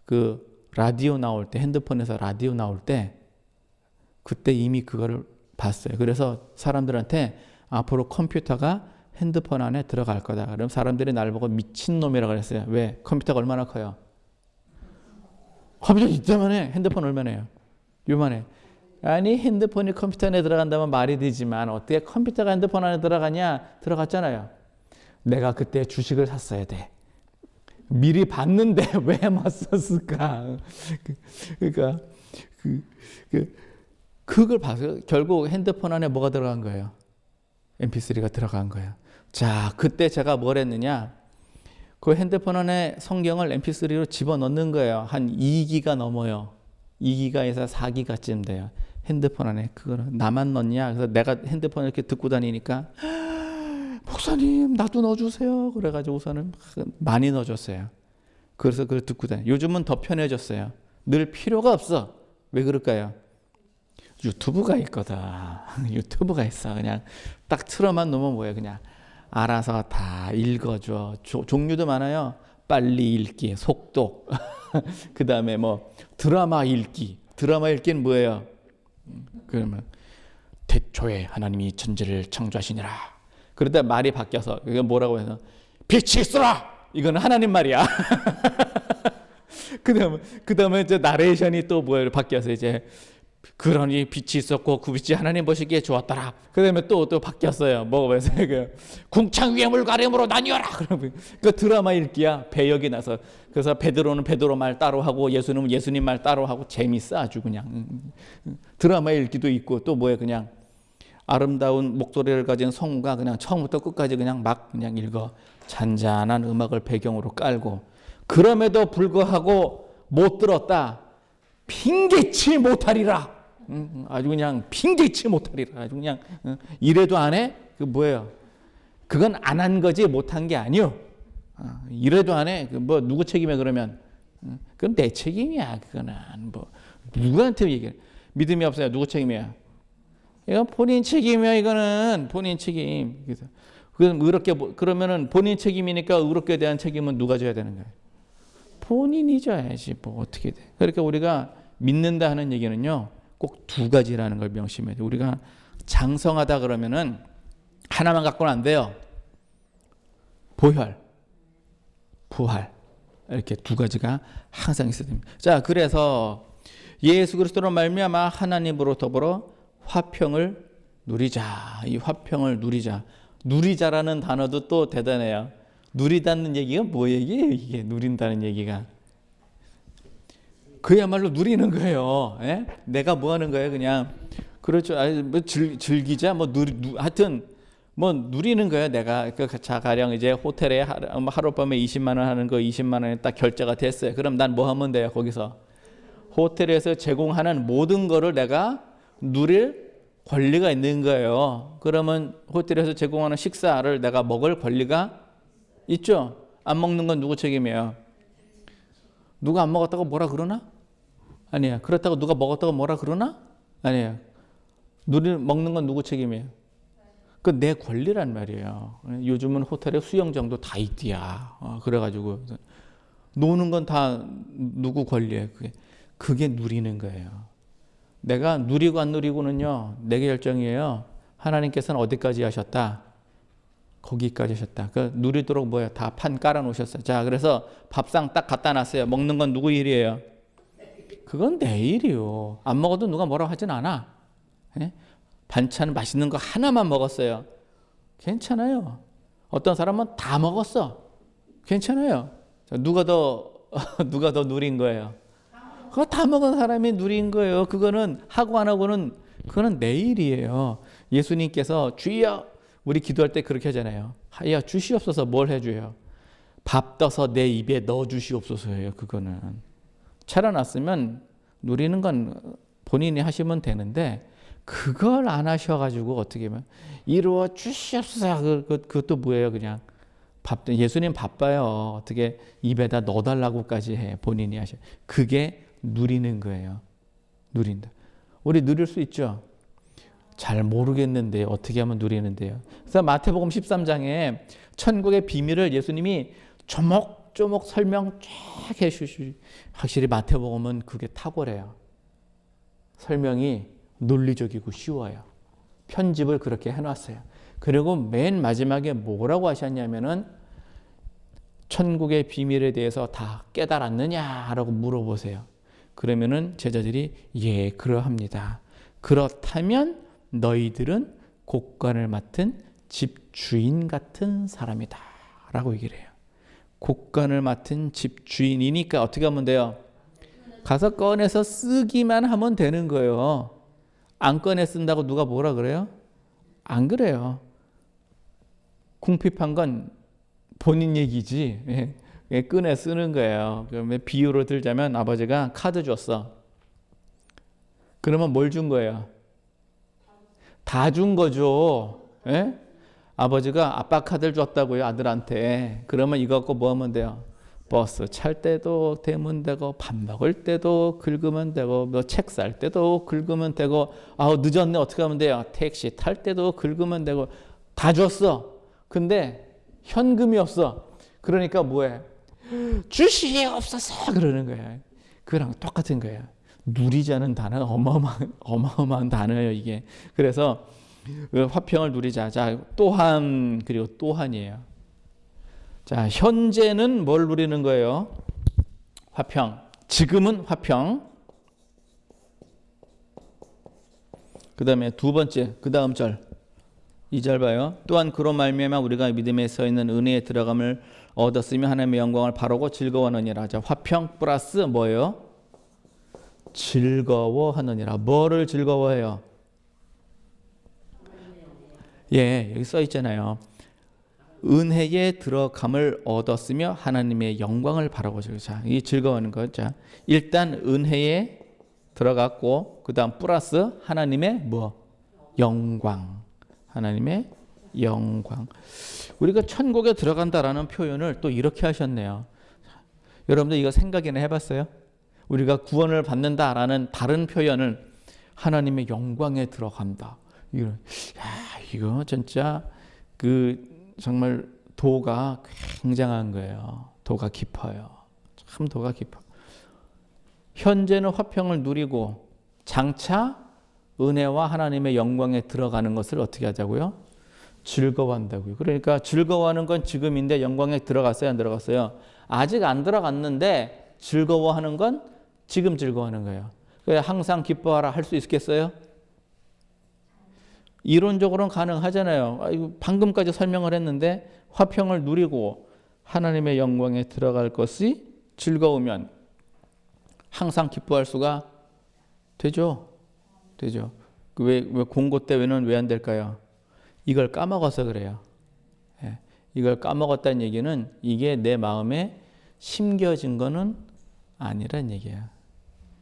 그 라디오 나올 때 핸드폰에서 라디오 나올 때 그때 이미 그거를 봤어요. 그래서 사람들한테 앞으로 컴퓨터가 핸드폰 안에 들어갈 거다. 그럼 사람들이 나를 보고 미친놈이라고 그랬어요. 왜? 컴퓨터가 얼마나 커요? 컴퓨터 이따만해. 핸드폰 얼마나 해요? 요만해. 아니 핸드폰이 컴퓨터 안에 들어간다면 말이 되지만 어떻게 컴퓨터가 핸드폰 안에 들어가냐? 들어갔잖아요. 내가 그때 주식을 샀어야 돼. 미리 봤는데 왜 못 샀을까? 그러니까 그걸 봐서 결국 핸드폰 안에 뭐가 들어간 거예요? MP3가 들어간 거예요. 자, 그때 제가 뭘 했느냐? 그 핸드폰 안에 성경을 MP3로 집어넣는 거예요. 한 2기가 넘어요. 2기가에서 4기가쯤 돼요. 핸드폰 안에 그거를 나만 넣냐? 그래서 내가 핸드폰을 이렇게 듣고 다니니까 목사님 나도 넣어주세요. 그래가지고 우선은 많이 넣어줬어요. 그래서 그걸 듣고 다녀요. 요즘은 더 편해졌어요. 늘 필요가 없어. 왜 그럴까요? 유튜브가 있거든. 유튜브가 있어. 그냥 딱 틀어만 놓으면 뭐예요? 그냥 알아서 다 읽어줘. 종류도 많아요. 빨리 읽기, 속독. 그 다음에 뭐 드라마 읽기. 드라마 읽기는 뭐예요? 그러면 태초에 하나님이 천지를 창조하시니라. 그러다 말이 바뀌어서 이거 뭐라고 해서 빛이 있어라. 이거는 하나님 말이야. 그다음에 이제 나레이션이 또 뭐예요? 바뀌어서 이제 그러니 빛이 있었고 그 빛이 하나님 보시기에 좋았더라. 그다음에 또 바뀌었어요. 뭐면서 그 궁창 위에 물가름으로 나뉘어라. 그러면 그 드라마 읽기야. 배역이 나서 그래서 베드로는 베드로 말 따로 하고 예수님은 예수님 말 따로 하고 재밌어 아주 그냥. 드라마 읽기도 있고 또 뭐야 그냥 아름다운 목소리를 가진 성우가 그냥 처음부터 끝까지 그냥 막 그냥 읽어. 잔잔한 음악을 배경으로 깔고 그럼에도 불구하고 못 들었다. 핑계치 못하리라. 아주 그냥 핑계치 못하리라. 아주 그냥 이래도 안 해? 그 뭐예요? 그건 안 한 거지 못한 게 아니요. 이래도 안 해? 뭐 누구 책임이야 그러면? 그건 내 책임이야. 그거는 뭐 누구한테 얘기해? 믿음이 없어요. 누구 책임이야? 이건 본인 책임이야. 이거는 본인 책임. 그래서 의롭게 그러면은 본인 책임이니까 의롭게 대한 책임은 누가 져야 되는 거예요? 본인이 져야지. 뭐 어떻게 돼? 그러니까 우리가 믿는다 하는 얘기는요. 꼭 두 가지라는 걸 명심해야 돼요. 우리가 장성하다 그러면은 하나만 갖고는 안 돼요. 보혈, 부활 이렇게 두 가지가 항상 있어야 됩니다. 자, 그래서 예수 그리스도로 말미암아 하나님으로 더불어 화평을 누리자. 이 화평을 누리자. 누리자라는 단어도 또 대단해요. 누리다는 얘기가 뭐 얘기예요? 이게 누린다는 얘기가 그야말로 누리는 거예요. 예? 내가 뭐 하는 거예요? 그냥 그렇죠. 뭐 즐기자. 뭐 하여튼 뭐 누리는 거예요. 내가 자 가령 이제 호텔에 하룻밤에 20만 원 하는 거 20만 원에 딱 결제가 됐어요. 그럼 난 뭐 하면 돼요? 거기서 호텔에서 제공하는 모든 거를 내가 누릴 권리가 있는 거예요. 그러면 호텔에서 제공하는 식사를 내가 먹을 권리가 있죠. 안 먹는 건 누구 책임이에요? 누가 안 먹었다고 뭐라 그러나? 아니야. 그렇다고 누가 먹었다고 뭐라 그러나? 아니야. 먹는 건 누구 책임이에요? 그 내 권리란 말이에요. 요즘은 호텔에 수영장도 다 있디야. 그래가지고 노는 건 다 누구 권리예요? 그게 누리는 거예요. 내가 누리고 안 누리고는요, 내 결정이에요. 하나님께서는 어디까지 하셨다? 거기까지 하셨다. 그 누리도록 뭐예요? 다 판 깔아 놓으셨어요. 자, 그래서 밥상 딱 갖다 놨어요. 먹는 건 누구 일이에요? 그건 내 일이요. 안 먹어도 누가 뭐라고 하진 않아. 예? 반찬 맛있는 거 하나만 먹었어요. 괜찮아요. 어떤 사람은 다 먹었어. 괜찮아요. 자, 누가 더 누린 거예요? 그거 다 먹은 사람이 누린 거예요. 그거는 하고 안 하고는 그거는 내 일이에요. 예수님께서 주여, 우리 기도할 때 그렇게 하잖아요. 하여 주시옵소서. 뭘 해줘요? 밥 떠서 내 입에 넣어 주시옵소서예요. 그거는 차려놨으면 누리는 건 본인이 하시면 되는데, 그걸 안 하셔가지고 어떻게 하면 이루어 주시옵소서. 그것도 뭐예요? 그냥 예수님 바빠요. 어떻게 입에다 넣어달라고까지 해. 본인이 하셔. 그게 누리는 거예요. 누린다. 우리 누릴 수 있죠? 잘 모르겠는데 어떻게 하면 누리는데요? 그래서 마태복음 13장에 천국의 비밀을 예수님이 조목조목 설명 쫙 해주시. 확실히 마태복음은 그게 탁월해요. 설명이 논리적이고 쉬워요. 편집을 그렇게 해놨어요. 그리고 맨 마지막에 뭐라고 하셨냐면은 천국의 비밀에 대해서 다 깨달았느냐라고 물어보세요. 그러면은 제자들이 예, 그러합니다. 그렇다면 너희들은 곡간을 맡은 집주인 같은 사람이다 라고 얘기를 해요. 곡간을 맡은 집주인이니까 어떻게 하면 돼요? 가서 꺼내서 쓰기만 하면 되는 거예요. 안 꺼내 쓴다고 누가 뭐라 그래요? 안 그래요. 궁핍한 건 본인 얘기지. 꺼내 쓰는 거예요. 그러면 비유로 들자면 아버지가 카드 줬어. 그러면 뭘 준 거예요? 다 준 거죠. 예? 아버지가 아빠 카드를 줬다고요, 아들한테. 그러면 이거 갖고 뭐 하면 돼요? 버스 찰 때도 대면 되고, 밥 먹을 때도 긁으면 되고, 뭐 책 살 때도 긁으면 되고, 아우 늦었네 어떻게 하면 돼요? 택시 탈 때도 긁으면 되고, 다 줬어. 근데 현금이 없어. 그러니까 뭐해? 주시옵소서 그러는 거야. 그거랑 똑같은 거야. 누리자는 단어는 어마어마한 단어예요, 이게. 그래서 화평을 누리자. 자, 또한, 그리고 또한이에요. 자, 현재는 뭘 누리는 거예요? 화평. 지금은 화평. 그 다음에 두 번째, 그 다음 절. 2절 봐요. 또한 그로 말미암아 우리가 믿음에 서 있는 은혜에 들어감을 얻었으며 하나님의 영광을 바라고 즐거워하느니라. 자, 화평 플러스 뭐예요? 즐거워하느니라. 뭐를 즐거워해요? 예, 여기 써 있잖아요. 은혜에 들어감을 얻었으며 하나님의 영광을 바라고. 자, 이 즐거워하는 거. 자, 일단 은혜에 들어갔고, 그 다음 플러스 하나님의 뭐? 영광. 하나님의 영광. 우리가 천국에 들어간다라는 표현을 또 이렇게 하셨네요. 여러분들 이거 생각이나 해봤어요? 우리가 구원을 받는다라는 다른 표현을 하나님의 영광에 들어간다. 이거 진짜 정말 도가 굉장한 거예요. 도가 깊어요. 참 도가 깊어. 현재는 화평을 누리고 장차 은혜와 하나님의 영광에 들어가는 것을 어떻게 하자고요? 즐거워한다고요. 그러니까 즐거워하는 건 지금인데 영광에 들어갔어요, 안 들어갔어요? 아직 안 들어갔는데 즐거워하는 건 지금 즐거워하는 거예요. 항상 기뻐하라 할 수 있겠어요? 이론적으로는 가능하잖아요. 방금까지 설명을 했는데 화평을 누리고 하나님의 영광에 들어갈 것이 즐거우면 항상 기뻐할 수가 되죠. 되죠. 왜 공고 때는 왜 안 될까요? 이걸 까먹어서 그래요. 예. 이걸 까먹었다는 얘기는 이게 내 마음에 심겨진 거는 아니란 얘기야.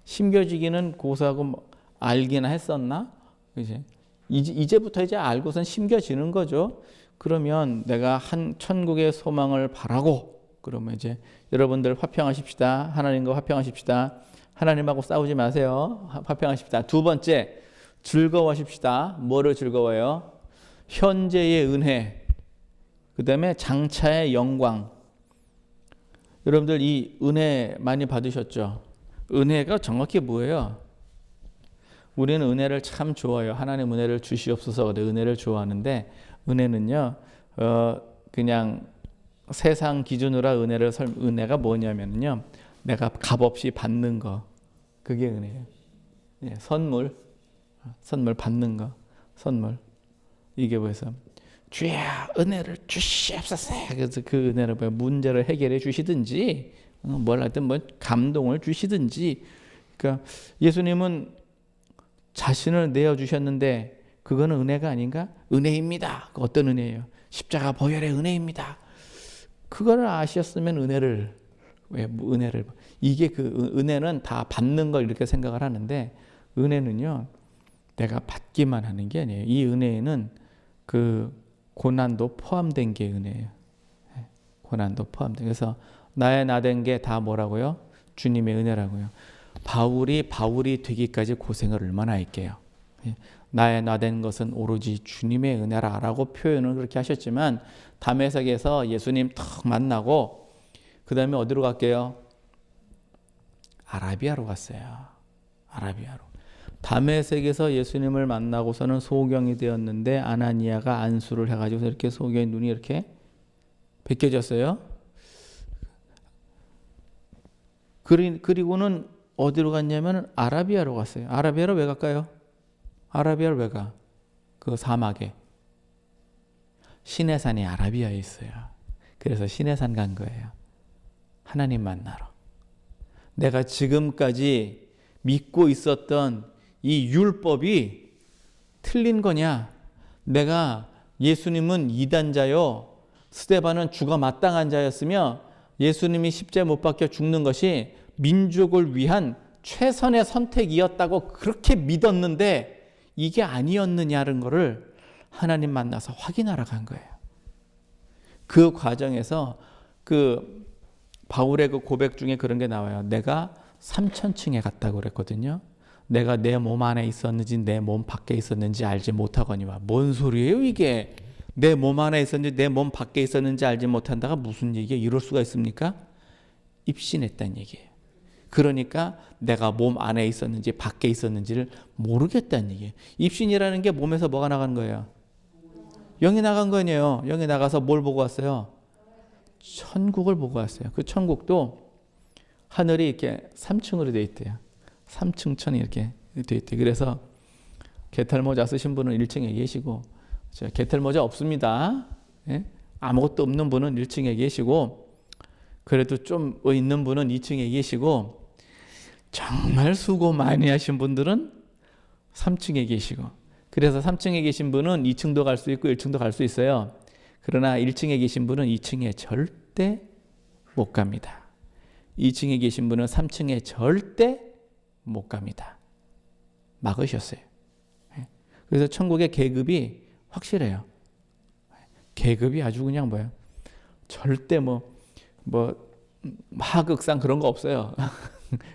심겨지기는 고사하고 알기나 했었나? 그치? 이제부터 이제 알고선 심겨지는 거죠. 그러면 내가 한 천국의 소망을 바라고 그러면 이제 여러분들 화평하십시다. 하나님과 화평하십시다. 하나님하고 싸우지 마세요. 화평하십시다. 두 번째, 즐거워하십시다. 뭐를 즐거워요? 현재의 은혜, 그 다음에 장차의 영광. 여러분들 이 은혜 많이 받으셨죠? 은혜가 정확히 뭐예요? 우리는 은혜를 참 좋아해요. 하나님 은혜를 주시옵소서. 그래 은혜를 좋아하는데, 은혜는요 그냥 세상 기준으로 은혜가 뭐냐면요, 내가 값없이 받는 거, 그게 은혜예요. 예, 선물 받는 거, 선물. 이게 뭐해서 주여 은혜를 주시옵소서. 그래서 그 은혜를 문제를 해결해 주시든지 뭘 하든 뭐 감동을 주시든지. 그러니까 예수님은 자신을 내어 주셨는데 그거는 은혜가 아닌가? 은혜입니다. 어떤 은혜예요? 십자가 보혈의 은혜입니다. 그거를 아셨으면 은혜를 이게 그 은혜는 다 받는 걸 이렇게 생각을 하는데, 은혜는요 내가 받기만 하는 게 아니에요. 이 은혜에는 그 고난도 포함된 게 은혜예요. 고난도 포함된. 그래서 나의 나된 게 다 뭐라고요? 주님의 은혜라고요. 바울이 되기까지 고생을 얼마나 했게요. 나의 나된 것은 오로지 주님의 은혜라라고 표현을 그렇게 하셨지만, 담에색에서 예수님 탁 만나고 그 다음에 어디로 갈게요? 아라비아로 갔어요. 아라비아로. 담에색에서 예수님을 만나고서는 소경이 되었는데, 아나니아가 안수를 해가지고 이렇게 소경의 눈이 이렇게 벗겨졌어요. 그리고는 어디로 갔냐면 아라비아로 갔어요. 아라비아로 왜 갈까요? 아라비아로 왜 가? 그 사막에 시내산이 아라비아에 있어요. 그래서 시내산 간 거예요. 하나님 만나러. 내가 지금까지 믿고 있었던 이 율법이 틀린 거냐? 내가 예수님은 이단자요, 스데반은 죽어 마땅한 자였으며 예수님이 십자가에 못 박혀 죽는 것이 민족을 위한 최선의 선택이었다고 그렇게 믿었는데 이게 아니었느냐는 것을 하나님 만나서 확인하러 간 거예요. 그 과정에서 그 바울의 그 고백 중에 그런 게 나와요. 내가 3,000층에 갔다고 그랬거든요. 내가 내 몸 안에 있었는지 내 몸 밖에 있었는지 알지 못하거니와. 뭔 소리예요 이게? 내 몸 안에 있었는지 내 몸 밖에 있었는지 알지 못한다가 무슨 얘기예요? 이럴 수가 있습니까? 입신했다는 얘기예요. 그러니까 내가 몸 안에 있었는지 밖에 있었는지를 모르겠다는 얘기예요. 입신이라는 게 몸에서 뭐가 나가는 거예요? 영이 나간 거 아니에요. 영이 나가서 뭘 보고 왔어요? 천국을 보고 왔어요. 그 천국도 하늘이 이렇게 3층으로 되어 있대요. 3층 천이 이렇게 되어 있대요. 그래서 개털모자 쓰신 분은 1층에 계시고, 개털모자 없습니다. 예? 아무것도 없는 분은 1층에 계시고, 그래도 좀 있는 분은 2층에 계시고, 정말 수고 많이 하신 분들은 3층에 계시고, 그래서 3층에 계신 분은 2층도 갈 수 있고 1층도 갈 수 있어요. 그러나 1층에 계신 분은 2층에 절대 못 갑니다. 2층에 계신 분은 3층에 절대 못 갑니다. 막으셨어요. 그래서 천국의 계급이 확실해요. 계급이 아주 그냥 뭐야, 절대 뭐 하극상 그런 거 없어요.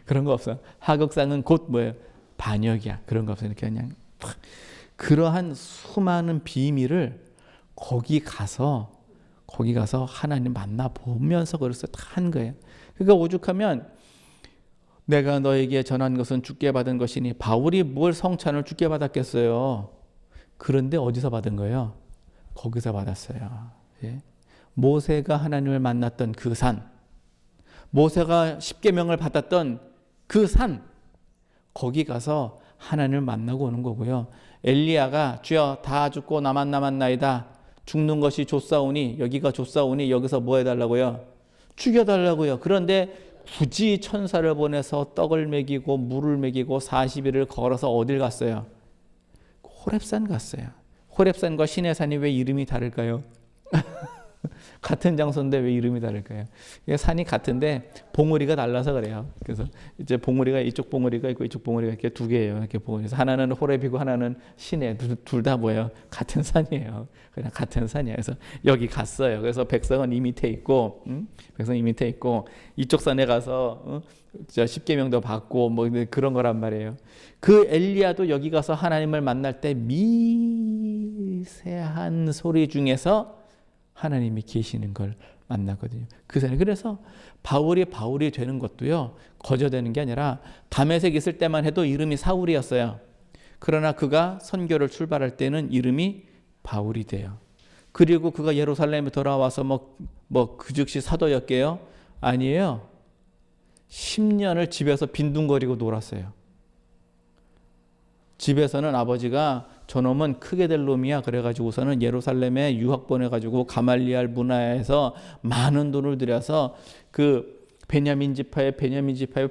그런 거 없어요. 하극상은 곧 뭐예요? 반역이야. 그런 거 없어요. 이렇게 그냥 그러한 수많은 비밀을 거기 가서 하나님 만나 보면서 그래서 다 한 거예요. 그러니까 오죽하면 내가 너에게 전한 것은 주께 받은 것이니, 바울이 뭘 성찬을 주께 받았겠어요. 그런데 어디서 받은 거예요? 거기서 받았어요. 예? 모세가 하나님을 만났던 그 산, 모세가 십계명을 받았던 그 산, 거기 가서 하나님을 만나고 오는 거고요. 엘리야가 주여 다 죽고 나만 남았나이다. 죽는 것이 좋사오니, 여기가 좋사오니 여기서 뭐 해달라고요? 죽여달라고요. 그런데 굳이 천사를 보내서 떡을 먹이고 물을 먹이고 40일을 걸어서 어딜 갔어요? 호렙산 갔어요. 호렙산과 시내산이 왜 이름이 다를까요? 같은 장소인데 왜 이름이 다를까요? 이게 산이 같은데 봉우리가 달라서 그래요. 그래서 이제 봉우리가 이쪽 봉우리가 있고 이쪽 봉우리가 이렇게 두 개예요. 이렇게 봉우리에서 하나는 호렙이고 하나는 시내. 둘 다 뭐예요? 같은 산이에요. 그냥 같은 산이에요. 그래서 여기 갔어요. 그래서 백성은 이 밑에 있고, 백성이 밑에 있고 이쪽 산에 가서 10계명도 받고 뭐 그런 거란 말이에요. 그 엘리야도 여기 가서 하나님을 만날 때 미세한 소리 중에서 하나님이 계시는 걸 만나거든요. 그 사람. 그래서 바울이 되는 것도요, 거저되는 게 아니라 다메섹 있을 때만 해도 이름이 사울이었어요. 그러나 그가 선교를 출발할 때는 이름이 바울이 돼요. 그리고 그가 예루살렘에 돌아와서 그 즉시 사도였게요? 아니에요. 10년을 집에서 빈둥거리고 놀았어요. 집에서는 아버지가 저놈은 크게 될 놈이야 그래가지고서는 예루살렘에 유학 보내가지고 가말리알 문화에서 많은 돈을 들여서 그 베냐민 지파의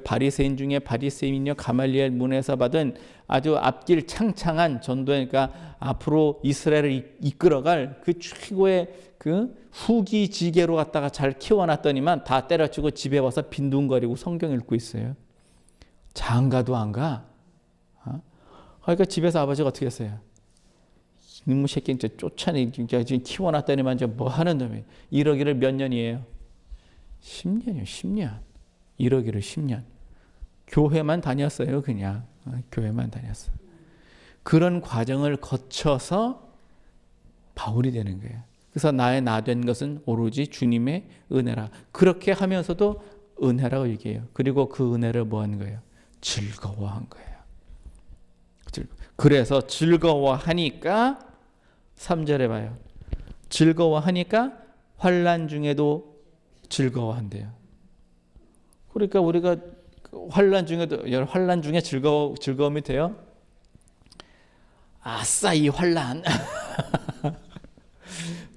바리새인 중에 바리새인이요 가말리알 문화에서 받은 아주 앞길 창창한 전도에, 그러니까 앞으로 이스라엘을 이끌어갈 그 최고의 그 후기 지게로 갖다가 잘 키워놨더니만 다 때려치고 집에 와서 빈둥거리고 성경 읽고 있어요. 장가도 안 가. 그러니까 집에서 아버지가 어떻게 했어요? 이놈의 새끼 진짜 쫓아내, 진짜 지금 키워놨더니만 뭐 하는 놈이. 이러기를 몇 년이에요? 10년이요, 10년. 이러기를 10년. 교회만 다녔어요, 그냥. 교회만 다녔어요. 그런 과정을 거쳐서 바울이 되는 거예요. 그래서 나의 나 된 것은 오로지 주님의 은혜라. 그렇게 하면서도 은혜라고 얘기해요. 그리고 그 은혜를 뭐 한 거예요? 즐거워한 거예요. 그래서 즐거워하니까 3절에 봐요. 즐거워하니까 환난 중에도 즐거워한대요. 그러니까 우리가 환난 중에 즐거움이 돼요. 아싸 이 환난.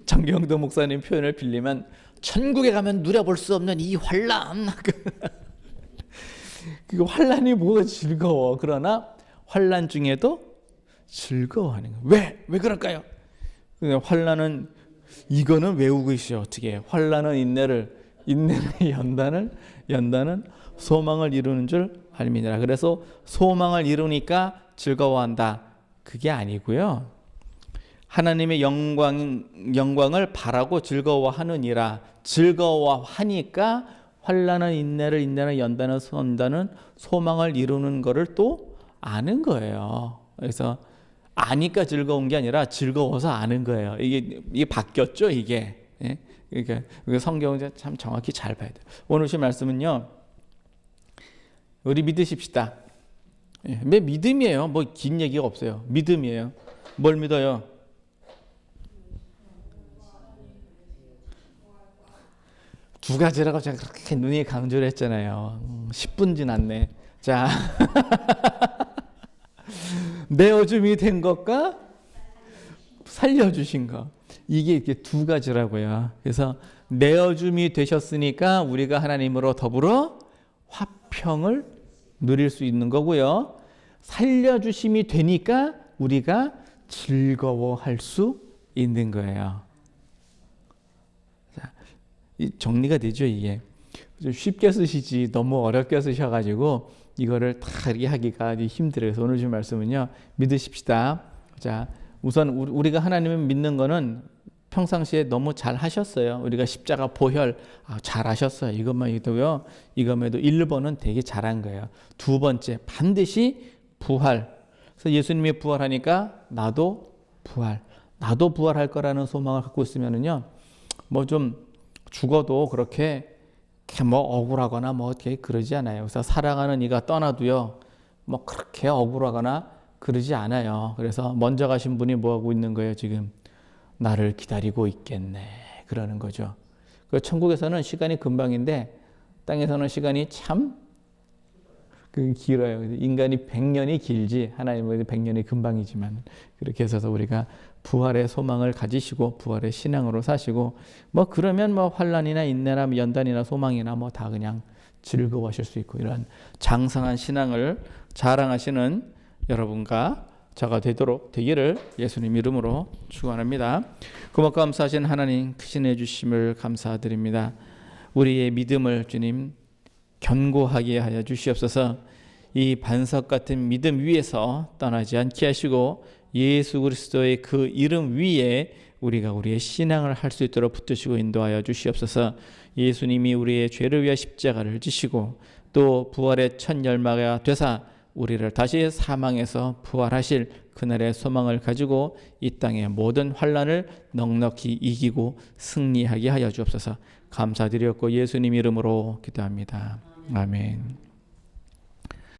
장경도 목사님 표현을 빌리면 천국에 가면 누려볼 수 없는 이 환난. 그 환난이 뭐가 즐거워. 그러나 환난 중에도 즐거워하는 거예요. 왜 그럴까요? 환난은 이거는 외우고 있어요. 어떻게 해요? 환난은 인내를 연단은 소망을 이루는 줄 알미니라. 그래서 소망을 이루니까 즐거워한다. 그게 아니고요. 하나님의 영광을 바라고 즐거워하느니라. 즐거워하니까 환난은 인내는 연단은 소망을 이루는 것을 또 아는 거예요. 그래서 아니까 즐거운 게 아니라 즐거워서 아는 거예요. 이게 바뀌었죠, 이게. 예? 그러니까 성경을 참 정확히 잘 봐야 돼요. 오늘 주 말씀은요, 우리 믿으십시다. 예, 믿음이에요. 뭐 긴 얘기가 없어요. 믿음이에요. 뭘 믿어요? 두 가지라고 제가 그렇게 눈이 강조를 했잖아요. 10분 지났네. 자, 내어줌이 된 것과 살려주신 것. 이게 이렇게 두 가지라고요. 그래서 내어줌이 되셨으니까 우리가 하나님으로 더불어 화평을 누릴 수 있는 거고요. 살려주심이 되니까 우리가 즐거워할 수 있는 거예요. 자, 정리가 되죠, 이게. 좀 쉽게 쓰시지 너무 어렵게 쓰셔가지고 이거를 다 이렇게 하기가 힘들어요. 그래서 오늘 주 말씀은요, 믿으십시다. 자, 우선 우리가 하나님을 믿는 거는 평상시에 너무 잘 하셨어요. 우리가 십자가 보혈 잘 하셨어요. 이것만 해도요. 이것만 해도 1번은 되게 잘한 거예요. 두 번째, 반드시 부활. 그래서 예수님이 부활하니까 나도 부활할 거라는 소망을 갖고 있으면은요, 뭐 좀 죽어도 그렇게 뭐 억울하거나 뭐 어떻게 그러지 않아요. 그래서 사랑하는 이가 떠나도요, 뭐 그렇게 억울하거나 그러지 않아요. 그래서 먼저 가신 분이 뭐 하고 있는 거예요? 지금 나를 기다리고 있겠네. 그러는 거죠. 그 천국에서는 시간이 금방인데 땅에서는 시간이 참 길어요. 인간이 100년이 길지 하나님은 100년이 금방이지만, 그렇게 해서 우리가 부활의 소망을 가지시고 부활의 신앙으로 사시고, 뭐 그러면 뭐 환난이나 인내나 연단이나 소망이나 뭐 다 그냥 즐거워하실 수 있고, 이런 장성한 신앙을 자랑하시는 여러분과 자가 되기를 예수님 이름으로 축원합니다. 고맙고 감사하신 하나님 크신 해 주심을 감사드립니다. 우리의 믿음을 주님 견고하게 하여 주시옵소서. 이 반석 같은 믿음 위에서 떠나지 않게 하시고 예수 그리스도의 그 이름 위에 우리가 우리의 신앙을 할 수 있도록 붙드시고 인도하여 주시옵소서. 예수님이 우리의 죄를 위하여 십자가를 지시고 또 부활의 첫 열마가 되사 우리를 다시 사망에서 부활하실 그날의 소망을 가지고 이 땅의 모든 환난을 넉넉히 이기고 승리하게 하여 주옵소서. 감사드렸고 예수님 이름으로 기도합니다. 아멘.